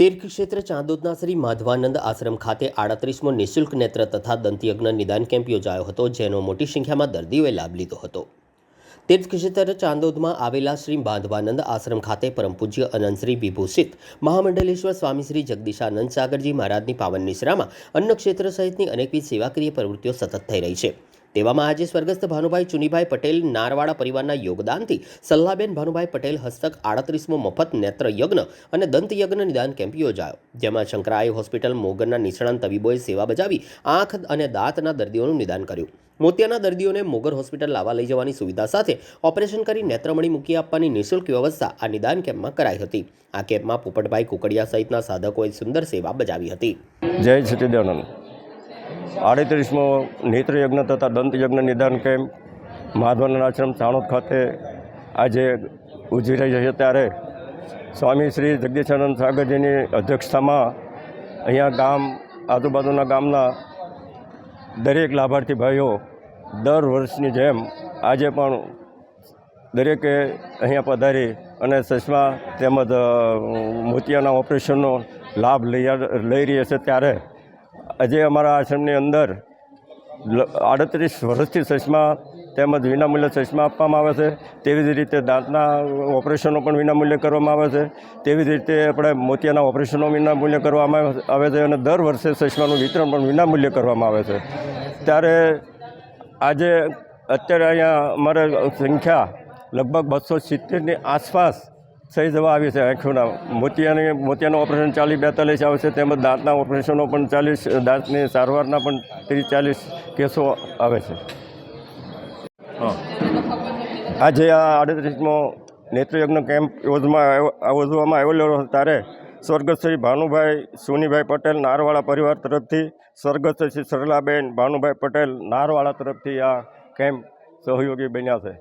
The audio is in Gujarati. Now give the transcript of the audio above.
તીર્થક્ષેત્ર ચાંદોદના શ્રી માધવાનંદ આશ્રમ ખાતે 38મો નિઃશુલ્ક નેત્ર તથા દંતયજ્ઞ નિદાન કેમ્પ યોજાયો હતો, જેનો મોટી સંખ્યામાં દર્દીઓએ લાભ લીધો હતો। તીર્થક્ષેત્ર ચાંદોદમાં આવેલા શ્રી માધવાનંદ આશ્રમ ખાતે પરમ પૂજ્ય અનંત શ્રી વિભૂષિત મહામંડલેશ્વર સ્વામી શ્રી જગદીશાનંદ સાગરજી મહારાજની પાવન નિશ્રામાં અન્નક્ષેત્ર સહિતની અનેકવિધ સેવાકીય પ્રવૃત્તિઓ સતત થઈ રહી છે। તેવામાં આજે સ્વર્ગસ્થ ભાનુભાઈ ચુનીભાઈ પટેલ નારવાડા પરિવારના યોગદાનથી સલ્લાબેન ભાનુભાઈ પટેલ હસ્તક 38મો મફત નેત્ર યજ્ઞ અને દંતયજ્ઞ નિદાન કેમ્પ યોજાયો, જેમાં શંકરાઈ હોસ્પિટલ મોગરના નિષ્ણાંત તબીબોએ સેવા બજાવી આંખ અને દાંતના દર્દીઓનું નિદાન કર્યું। મોતિયાના દર્દીઓને મોગર હોસ્પિટલ લાવવા લઈ જવાની સુવિધા સાથે ઓપરેશન કરી નેત્રમણી મૂકી આપવાની નિઃશુલ્ક વ્યવસ્થા આ નિદાન કેમ્પમાં કરાઈ હતી। આ કેમ્પમાં પોપટભાઈ કુકડિયા સહિતના સાધકોએ સુંદર સેવા બજાવી હતી। જય સચ્ચિદાનંદ। 38મો નેત્રયજ્ઞ તથા દંતયજ્ઞ નિદાન કેમ્પ માધવાનંદ આશ્રમ ચાણોદ ખાતે આજે ઉજવી રહી છે, ત્યારે સ્વામી શ્રી જગદીશાનંદ સાગરજીની અધ્યક્ષતામાં અહીંયા ગામ આજુબાજુના ગામના દરેક લાભાર્થી ભાઈઓ દર વર્ષની જેમ આજે પણ દરેકે અહીંયા પધારી અને ચશ્મા તેમજ મોતિયાના ઓપરેશનનો લાભ લઈ રહ્યા છે। ત્યારે આજે અમારા આશ્રમની અંદર 38 વર્ષથી ચશ્મા તેમજ વિનામૂલ્ય ચશ્મા આપવામાં આવે છે। તેવી જ રીતે દાંતના ઓપરેશનો પણ વિનામૂલ્યે કરવામાં આવે છે। તેવી જ રીતે આપણે મોતિયાના ઓપરેશનો વિનામૂલ્યે કરવામાં આવે છે અને દર વર્ષે ચશ્માનું વિતરણ પણ વિનામૂલ્યે કરવામાં આવે છે। ત્યારે આજે અત્યારે અહીંયા અમારે સંખ્યા લગભગ 270ની આસપાસ થઈ જવા આવી છે। આંખોના મોતિયાનું ઓપરેશન 40-42 આવે છે, તેમજ દાંતના ઓપરેશનો પણ 40, દાંતની સારવારના પણ 30-40 કેસો આવે છે। આજે આ 38મો નેત્રયજ્ઞ કેમ્પ યોજવામાં આવેલો, ત્યારે સ્વર્ગસ્થ શ્રી ભાનુભાઈ સુનીભાઈ પટેલ નારવાડા પરિવાર તરફથી, સ્વર્ગસ્થ શ્રી સરલાબેન ભાનુભાઈ પટેલ નારવાડા તરફથી આ કેમ્પ સહયોગી બન્યા છે।